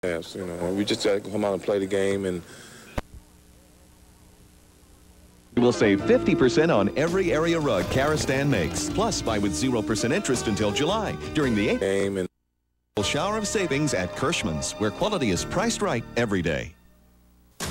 Yes, you know, we just got to come out and play the game. And you will save 50% on every area rug Karastan makes. Plus, buy with 0% interest until July during the game. And shower of savings at Kirschman's, where quality is priced right every day.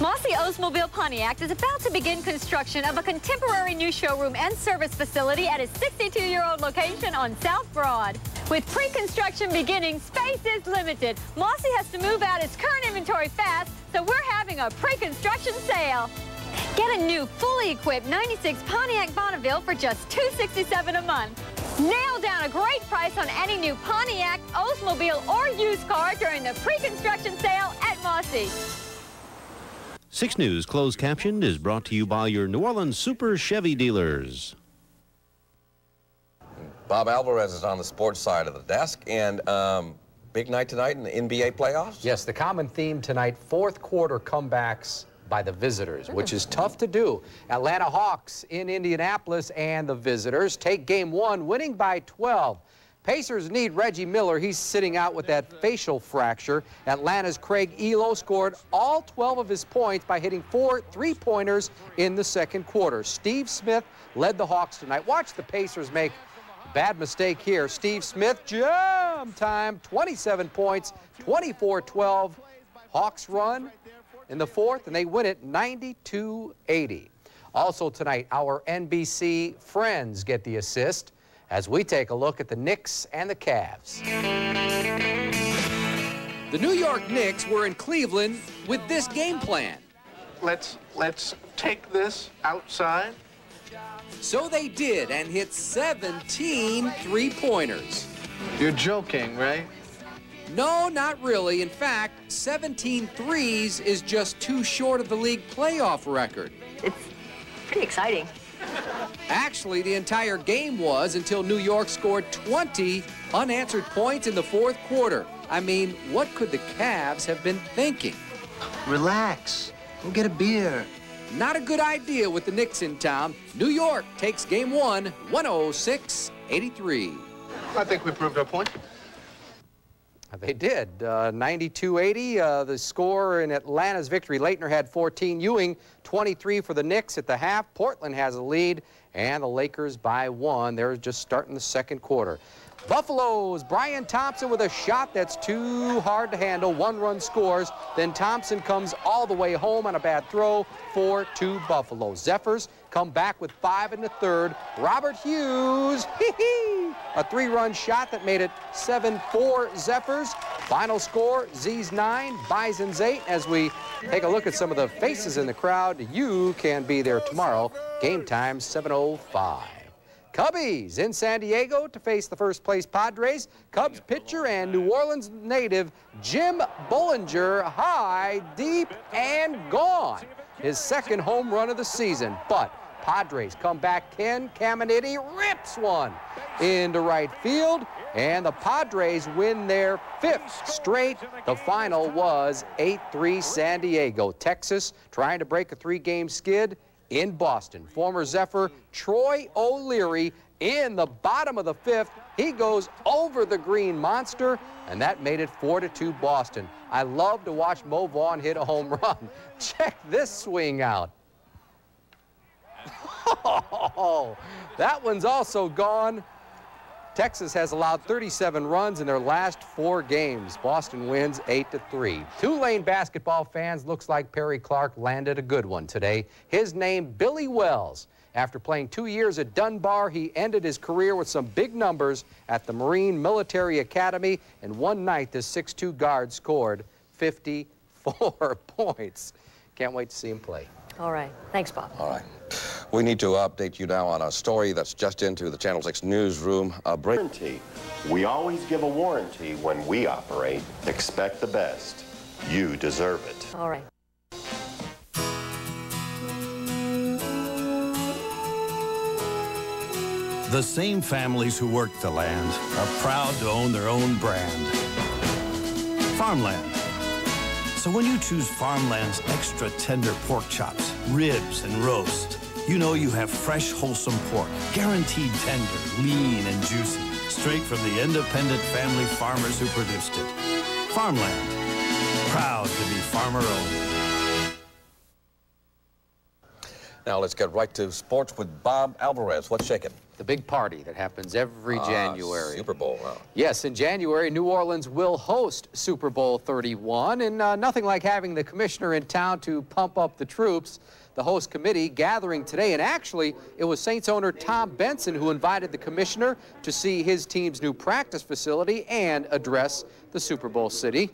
Mossy Oldsmobile Pontiac is about to begin construction of a contemporary new showroom and service facility at its 62-year-old location on South Broad. With pre-construction beginning, space is limited. Mossy has to move out its current inventory fast, so we're having a pre-construction sale. Get a new, fully equipped 96 Pontiac Bonneville for just $267 a month. Nail down a great price on any new Pontiac, Oldsmobile, or used car during the pre-construction sale at Mossy. 6 News closed captioned is brought to you by your New Orleans Super Chevy dealers. Bob Alvarez is on the sports side of the desk, and big night tonight in the NBA playoffs? Yes, the common theme tonight, fourth quarter comebacks by the visitors, which is tough to do. Atlanta Hawks in Indianapolis, and the visitors take game 1, winning by 12. Pacers need Reggie Miller. He's sitting out with that facial fracture. Atlanta's Craig Elo scored all 12 of his points by hitting 4 3-pointers in the second quarter. Steve Smith led the Hawks tonight. Watch the Pacers make a bad mistake here. Steve Smith, jam time, 27 points, 24-12. Hawks run in the fourth, and they win it 92-80. Also tonight, our NBC friends get the assist as we take a look at the Knicks and the Cavs. The New York Knicks were in Cleveland with this game plan. Let's take this outside. So they did, and hit 17 3-pointers. You're joking, right? No, not really. In fact, 17 threes is just 2 short of the league playoff record. It's pretty exciting. Actually, the entire game was until New York scored 20 unanswered points in the fourth quarter. I mean, what could the Cavs have been thinking? Relax. Go get a beer. Not a good idea with the Knicks in town. New York takes game 1, 106-83. I think we proved our point. They did. 92-80, the score in Atlanta's victory. Leitner had 14. Ewing, 23 for the Knicks at the half. Portland has a lead, and the Lakers by 1. They're just starting the second quarter. Buffalo's Brian Thompson with a shot that's too hard to handle. 1-run scores. Then Thompson comes all the way home on a bad throw. 4-2 Buffalo. Zephyrs come back with 5 in the third. Robert Hughes, a 3-run shot that made it 7-4 Zephyrs. Final score, Z's 9, Bison's 8. As we take a look at some of the faces in the crowd, you can be there tomorrow. Game time, 7:05. Cubbies in San Diego to face the first-place Padres. Cubs pitcher and New Orleans native Jim Bollinger, high, deep, and gone. His second home run of the season. But Padres come back. Ken Caminiti rips one into right field, and the Padres win their 5th straight. The final was 8-3 San Diego. Texas trying to break a 3-game skid in Boston. Former Zephyr Troy O'Leary in the bottom of the 5th. He goes over the Green Monster, and that made it 4-2 Boston. I love to watch Mo Vaughn hit a home run. Check this swing out. Oh, that one's also gone. Texas has allowed 37 runs in their last 4 games. Boston wins 8-3. Tulane basketball fans, looks like Perry Clark landed a good one today. His name, Billy Wells. After playing 2 years at Dunbar, he ended his career with some big numbers at the Marine Military Academy. And one night, this 6'2" guard scored 54 points. Can't wait to see him play. All right. Thanks, Bob. All right. We need to update you now on a story that's just into the Channel 6 newsroom. A break. Warranty. We always give a warranty when we operate. Expect the best. You deserve it. All right. The same families who work the land are proud to own their own brand. Farmland. So when you choose Farmland's extra tender pork chops, ribs, and roast, you know you have fresh, wholesome pork, guaranteed tender, lean, and juicy, straight from the independent family farmers who produced it. Farmland. proud to be farmer-owned. Now let's get right to sports with Bob Alvarez. What's shaking? The big party that happens every January. Super Bowl. Wow. Yes, in January, New Orleans will host Super Bowl 31, and nothing like having the commissioner in town to pump up the troops. The host committee gathering today, and actually, it was Saints owner Tom Benson who invited the commissioner to see his team's new practice facility and address the Super Bowl city.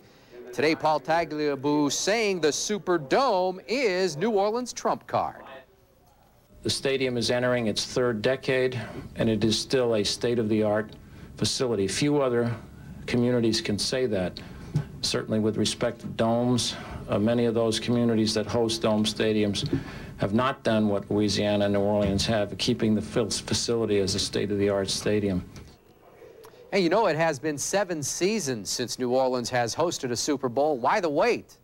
Today, Paul Tagliabue saying the Superdome is New Orleans' trump card. The stadium is entering its third decade, and it is still a state-of-the-art facility. Few other communities can say that. Certainly with respect to domes, many of those communities that host dome stadiums have not done what Louisiana and New Orleans have, keeping the facility as a state-of-the-art stadium. Hey, you know, it has been 7 seasons since New Orleans has hosted a Super Bowl. Why the wait?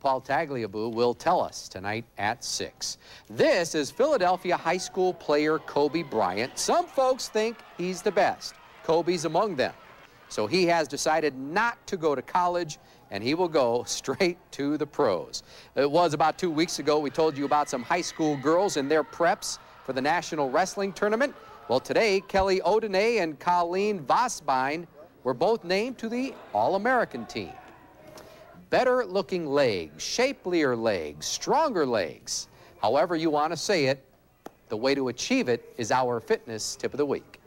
Paul Tagliabue will tell us tonight at 6. This is Philadelphia high school player Kobe Bryant. Some folks think he's the best. Kobe's among them. So he has decided not to go to college, and he will go straight to the pros. It was about 2 weeks ago we told you about some high school girls and their preps for the National Wrestling Tournament. Well, today, Kelly Odenay and Colleen Vosbine were both named to the All-American team. Better looking legs, shapelier legs, stronger legs. However you want to say it, the way to achieve it is our fitness tip of the week.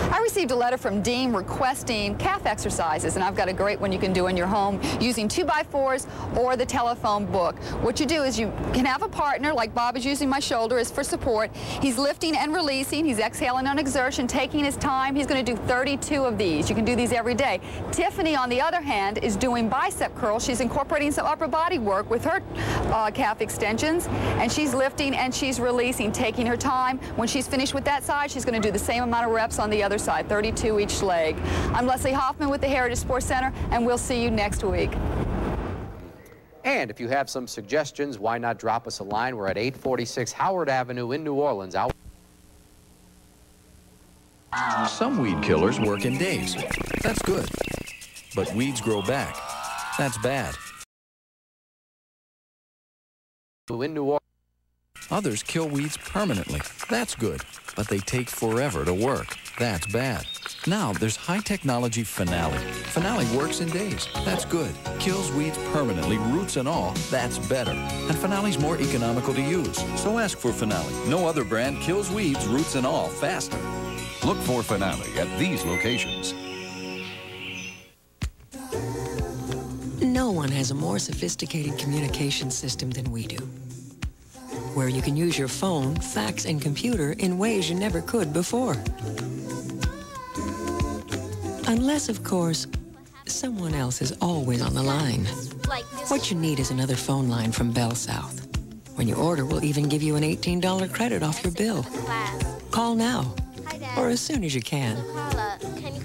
I received a letter from Dean requesting calf exercises, and I've got a great one you can do in your home using 2x4s or the telephone book. What you do is you can have a partner, like Bob is using my shoulder as for support. He's lifting and releasing. He's exhaling on exertion, taking his time. He's going to do 32 of these. You can do these every day. Tiffany, on the other hand, is doing bicep curls. She's incorporating some upper body work with her calf extensions, and she's lifting and she's releasing, taking her time. When she's finished with that side, she's going to do the same amount of reps on the other side, 32 each leg. I'm Leslie Hoffman with the Heritage Sports Center, and we'll see you next week. And if you have some suggestions, why not drop us a line? We're at 846 Howard Avenue in New Orleans. Some weed killers work in days. That's good. But weeds grow back. That's bad. In New Orleans. Others kill weeds permanently. That's good. But they take forever to work. That's bad. Now there's high-technology Finale. Finale works in days. That's good. Kills weeds permanently, roots and all. That's better. And Finale's more economical to use. So ask for Finale. No other brand kills weeds, roots and all, faster. Look for Finale at these locations. No one has a more sophisticated communication system than we do, where you can use your phone, fax, and computer in ways you never could before. Unless, of course, someone else is always on the line. What you need is another phone line from Bell South. When you order, we'll even give you an $18 credit off your bill. Call now, or as soon as you can.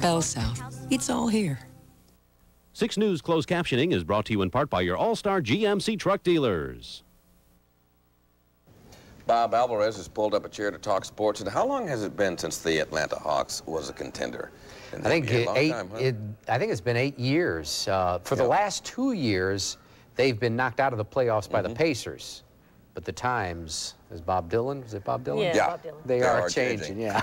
Bell South, it's all here. 6 News closed captioning is brought to you in part by your all-star GMC truck dealers. Bob Alvarez has pulled up a chair to talk sports. And how long has it been since the Atlanta Hawks was a contender? I think it's been 8 years. For the last 2 years, they've been knocked out of the playoffs by the Pacers. But the times, is Bob Dylan? Is it Bob Dylan? Yeah, Bob Dylan. They are changing, yeah.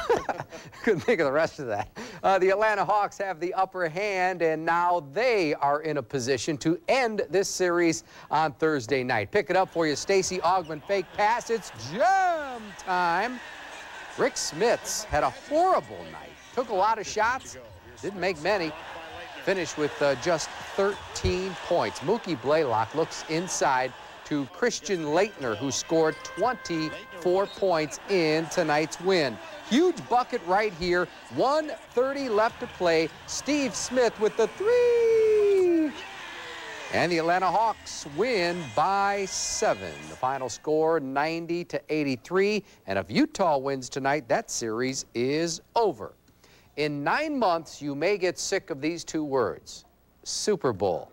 Couldn't think of the rest of that. The Atlanta Hawks have the upper hand, and now they are in a position to end this series on Thursday night. Pick it up for you, Stacey Augmon fake pass. It's jam time. Rick Smits had a horrible night. Took a lot of shots, didn't make many. Finished with just 13 points. Mookie Blaylock looks inside to Christian Laettner, who scored 24 points in tonight's win. Huge bucket right here. 1:30 left to play. Steve Smith with the 3. And the Atlanta Hawks win by 7. The final score, 90-83. And if Utah wins tonight, that series is over. In 9 months, you may get sick of these 2 words: Super Bowl.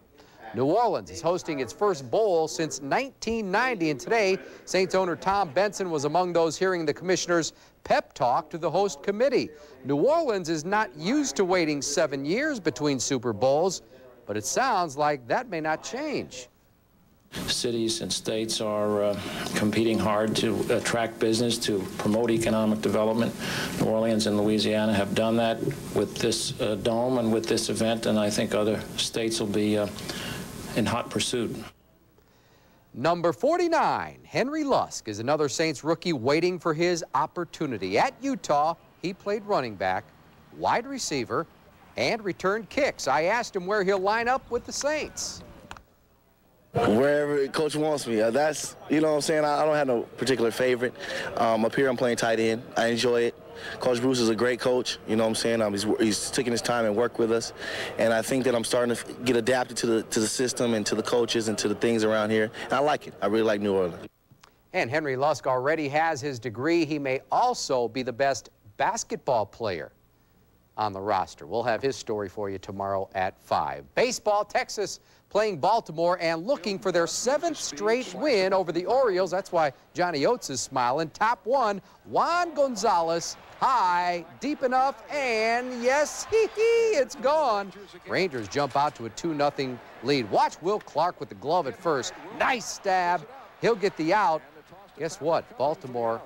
New Orleans is hosting its first bowl since 1990, and today, Saints owner Tom Benson was among those hearing the commissioner's pep talk to the host committee. New Orleans is not used to waiting 7 years between Super Bowls. but it sounds like that may not change. Cities and states are competing hard to attract business, to promote economic development. New Orleans and Louisiana have done that with this dome and with this event, and I think other states will be in hot pursuit. Number 49, Henry Lusk, is another Saints rookie waiting for his opportunity. At Utah, he played running back, wide receiver, and returned kicks. I asked him where he'll line up with the Saints. Wherever Coach wants me. That's, you know what I'm saying, I don't have no particular favorite. Up here I'm playing tight end. I enjoy it. Coach Bruce is a great coach, you know what I'm saying. He's taking his time and work with us, and I think that I'm starting to get adapted to the system and to the coaches and to the things around here. And I like it. I really like New Orleans. And Henry Lusk already has his degree. He may also be the best basketball player on the roster. We'll have his story for you tomorrow at 5. Baseball, Texas playing Baltimore and looking for their 7th straight win over the Orioles. That's why Johnny Oates is smiling. Top 1, Juan Gonzalez, high, deep enough, and yes, it's gone. Rangers jump out to a 2-0 lead. Watch Will Clark with the glove at first. Nice stab. He'll get the out. Guess what? Baltimore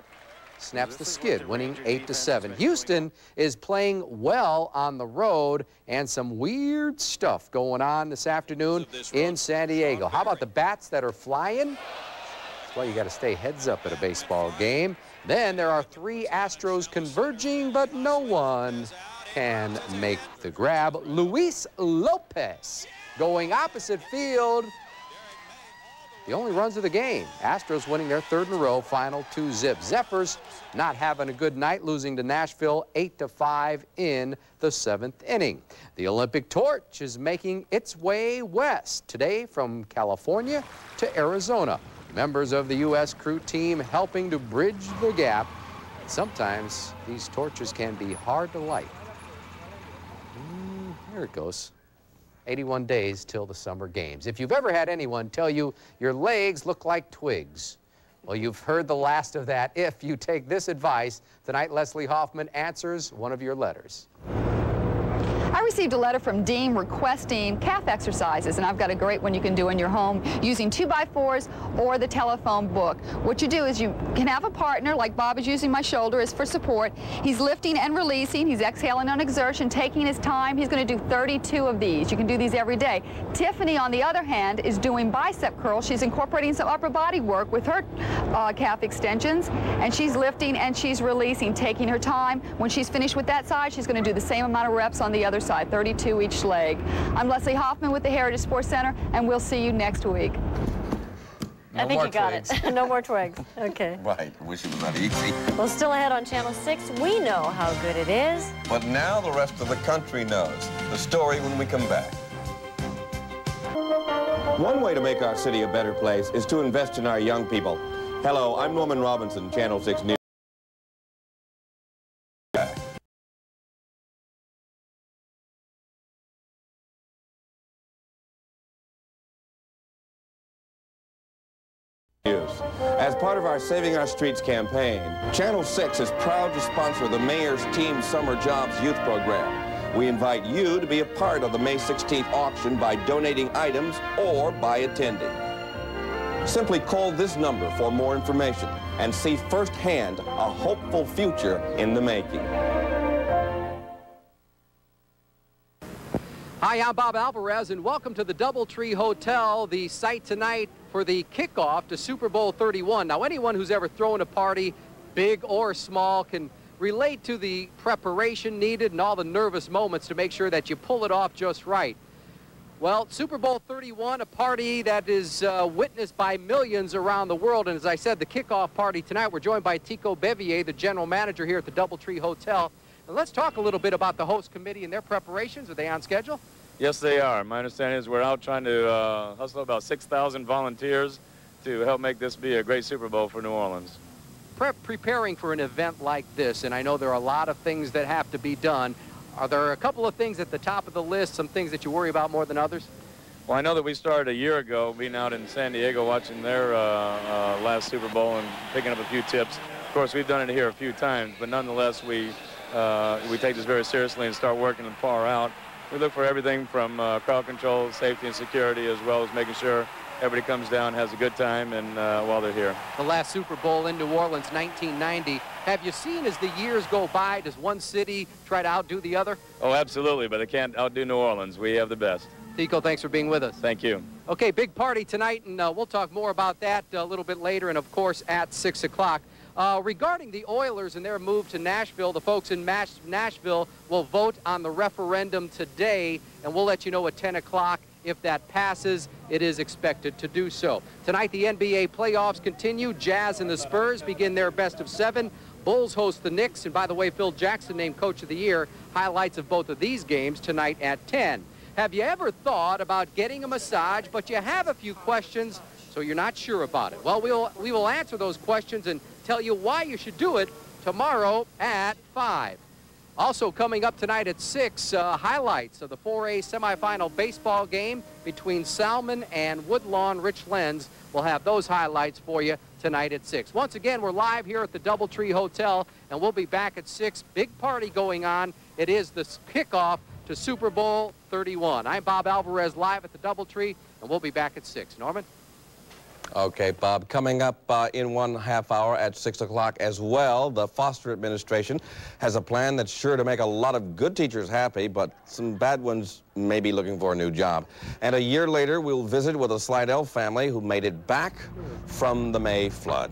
snaps the skid, winning 8-7. Houston is playing well on the road, and some weird stuff going on this afternoon in San Diego. How about the bats that are flying? That's why you got to stay heads up at a baseball game. Then there are 3 Astros converging, but no one can make the grab. Luis Lopez going opposite field. The only runs of the game. Astros winning their 3rd in a row, final 2-zip. Zephyrs not having a good night, losing to Nashville 8-5 in the 7th inning. The Olympic torch is making its way west today from California to Arizona. Members of the U.S. crew team helping to bridge the gap. Sometimes these torches can be hard to light. Here it goes. 81 days till the summer games. If you've ever had anyone tell you your legs look like twigs, well, you've heard the last of that if you take this advice. Tonight, Leslie Hoffman answers one of your letters. I received a letter from Dean requesting calf exercises, and I've got a great one you can do in your home using 2x4s or the telephone book. What you do is you can have a partner, like Bob is using my shoulder is for support. He's lifting and releasing. He's exhaling on exertion, taking his time. He's going to do 32 of these. You can do these every day. Tiffany, on the other hand, is doing bicep curls. She's incorporating some upper body work with her calf extensions, and she's lifting and she's releasing, taking her time. When she's finished with that side, she's going to do the same amount of reps on the other side, 32 each leg. I'm Leslie Hoffman with the Heritage Sports Center, and we'll see you next week. I think you got it. No more twigs. Okay. Right. Wish it was that easy. Well, still ahead on Channel 6, we know how good it is. But now the rest of the country knows. The story when we come back. One way to make our city a better place is to invest in our young people. Hello, I'm Norman Robinson, Channel 6 News. As part of our Saving Our Streets campaign, Channel 6 is proud to sponsor the Mayor's Team Summer Jobs Youth Program. We invite you to be a part of the May 16th auction by donating items or by attending. Simply call this number for more information and see firsthand a hopeful future in the making. Hi, I'm Bob Alvarez, and welcome to the DoubleTree Hotel, the site tonight for the kickoff to Super Bowl 31. Now, anyone who's ever thrown a party, big or small, can relate to the preparation needed and all the nervous moments to make sure that you pull it off just right. Well, Super Bowl 31, a party that is witnessed by millions around the world. And as I said, the kickoff party tonight, we're joined by Tico Bevier, the general manager here at the DoubleTree Hotel. And let's talk a little bit about the host committee and their preparations. Are they on schedule? Yes, they are. My understanding is we're out trying to hustle about 6,000 volunteers to help make this be a great Super Bowl for New Orleans. Preparing for an event like this, and I know there are a lot of things that have to be done. Are there a couple of things at the top of the list, some things that you worry about more than others? Well, I know that we started a year ago being out in San Diego watching their last Super Bowl and picking up a few tips. Of course, we've done it here a few times, but nonetheless, we take this very seriously and start working far out. we look for everything from crowd control, safety, and security, as well as making sure everybody comes down, has a good time, and while they're here. The last Super Bowl in New Orleans, 1990. Have you seen as the years go by, does one city try to outdo the other? Oh, absolutely, but they can't outdo New Orleans. We have the best. Tico, thanks for being with us. Thank you. Okay, big party tonight, and we'll talk more about that a little bit later, and of course at 6 o'clock. Regarding the Oilers and their move to Nashville, the folks in Nashville will vote on the referendum today, and we'll let you know at 10 o'clock if that passes. It is expected to do so. Tonight, the NBA playoffs continue. Jazz and the Spurs begin their best of 7. Bulls host the Knicks, and by the way, Phil Jackson named Coach of the Year. Highlights of both of these games tonight at 10. Have you ever thought about getting a massage, but you have a few questions, so you're not sure about it? Well, we will answer those questions and tell you why you should do it tomorrow at 5. Also coming up tonight at 6, highlights of the 4A semifinal baseball game between Salmon and Woodlawn Richlands. We'll have those highlights for you tonight at 6. Once again, we're live here at the DoubleTree Hotel, and we'll be back at 6. Big party going on. It is the kickoff to Super Bowl 31. I'm Bob Alvarez, live at the DoubleTree, and we'll be back at 6. Norman? Okay, Bob, coming up in 1/2 hour at 6 o'clock as well, the Foster administration has a plan that's sure to make a lot of good teachers happy, but some bad ones may be looking for a new job. And a year later, we'll visit with a Slidell family who made it back from the May flood.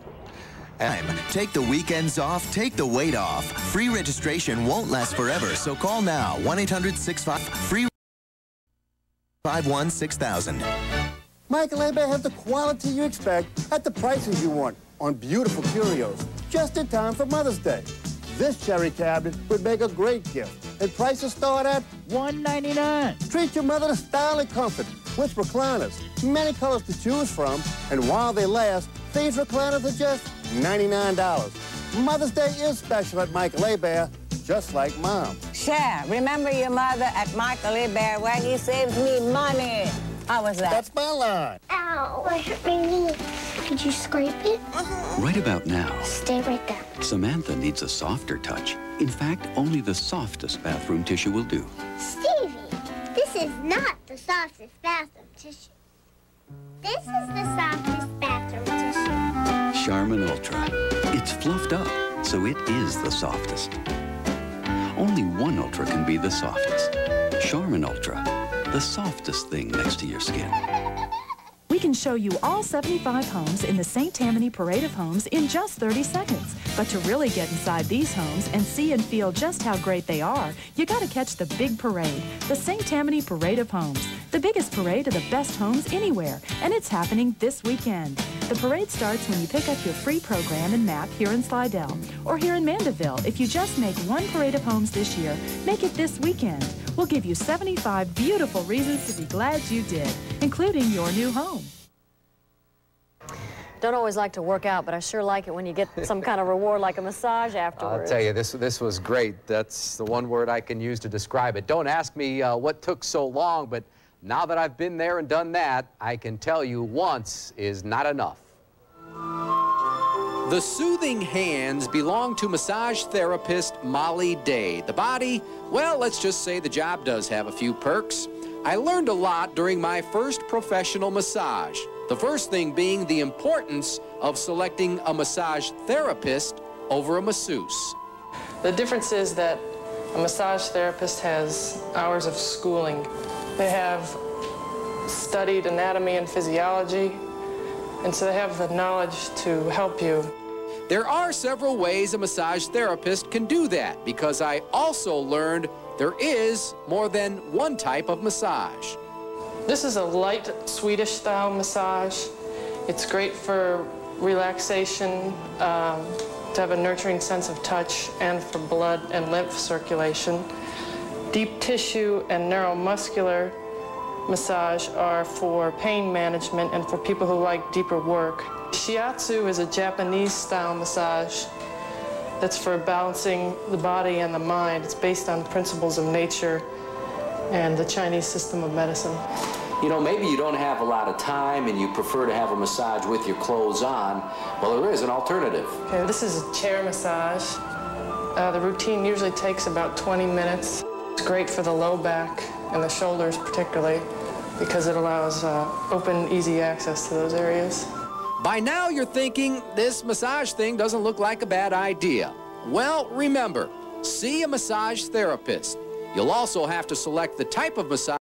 Take the weekends off, take the weight off. Free registration won't last forever, so call now. 1-800-65-FREE-51-6000. Michael Hebert has the quality you expect at the prices you want on beautiful curios, just in time for Mother's Day. This cherry cabinet would make a great gift, and prices start at $199. Treat your mother to style and comfort with recliners, many colors to choose from, and while they last, these recliners are just $99. Mother's Day is special at Michael Hebert, just like Mom. Share. Remember your mother at Michael Hebert where he saves me money. How was that? That's my line. Ow, I hurt my knee. Could you scrape it? Right about now, Stay right there. Samantha needs a softer touch. In fact, only the softest bathroom tissue will do. Stevie, this is not the softest bathroom tissue. This is the softest bathroom tissue. Charmin Ultra. It's fluffed up, so it is the softest. Only one Ultra can be the softest. Charmin Ultra. The softest thing next to your skin. We can show you all 75 homes in the St. Tammany Parade of Homes in just 30 seconds. But to really get inside these homes and see and feel just how great they are, you gotta catch the big parade, the St. Tammany Parade of Homes. The biggest parade of the best homes anywhere, and it's happening this weekend. The parade starts when you pick up your free program and map here in Slidell, or here in Mandeville. If you just make one parade of homes this year, make it this weekend. We'll give you 75 beautiful reasons to be glad you did, including your new home. Don't always like to work out, but I sure like it when you get some kind of reward like a massage afterwards. I'll tell you, this was great. That's the one word I can use to describe it. Don't ask me what took so long, but now that I've been there and done that, I can tell you once is not enough. The soothing hands belong to massage therapist Molly Day. The body, well, let's just say the job does have a few perks. I learned a lot during my first professional massage. The first thing being the importance of selecting a massage therapist over a masseuse. The difference is that a massage therapist has hours of schooling. They have studied anatomy and physiology, and so they have the knowledge to help you. There are several ways a massage therapist can do that, because I also learned there is more than one type of massage. This is a light Swedish style massage. It's great for relaxation, to have a nurturing sense of touch, and for blood and lymph circulation. Deep tissue and neuromuscular massage are for pain management and for people who like deeper work. Shiatsu is a Japanese style massage that's for balancing the body and the mind. It's based on principles of nature and the Chinese system of medicine. You know, maybe you don't have a lot of time and you prefer to have a massage with your clothes on. Well, there is an alternative. Okay, this is a chair massage. The routine usually takes about 20 minutes. It's great for the low back and the shoulders particularly, because it allows open, easy access to those areas. By now you're thinking this massage thing doesn't look like a bad idea. Well, remember, see a massage therapist. You'll also have to select the type of massage